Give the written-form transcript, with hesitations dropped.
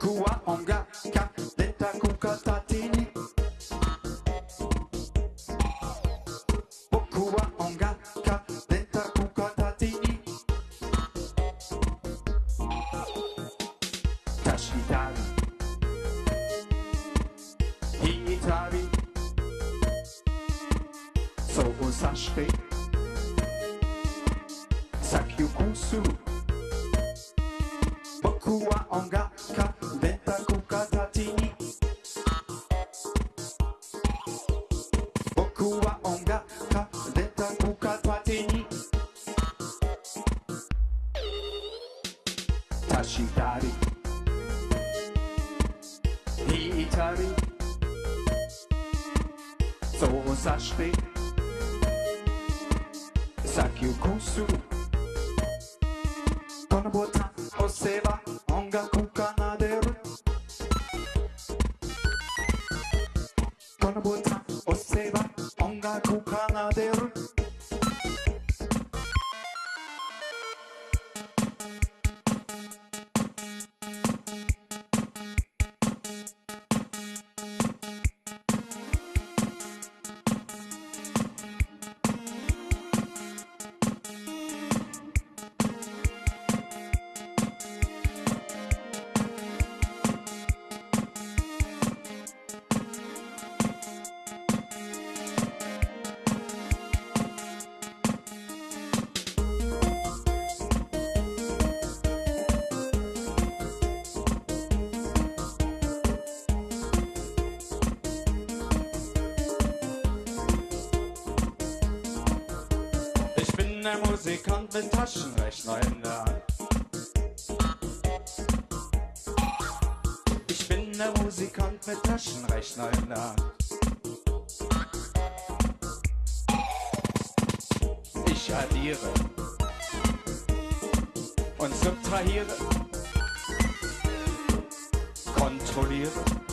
僕は音楽家電卓片手に僕は音楽家電卓片手に足したり引いたりそうさして先をこうする僕は音楽家電卓片手に僕は音楽家電卓片手に足したり引いたりそうさして先をこうするこのボタン押せば音楽奏でるこのボタン押せば音楽奏でるDer Musikant mit Taschenrechner in der Hand. Ich bin der Musikant mit Taschenrechner in der Hand. Ich addiere und subtrahiere, kontrolliere.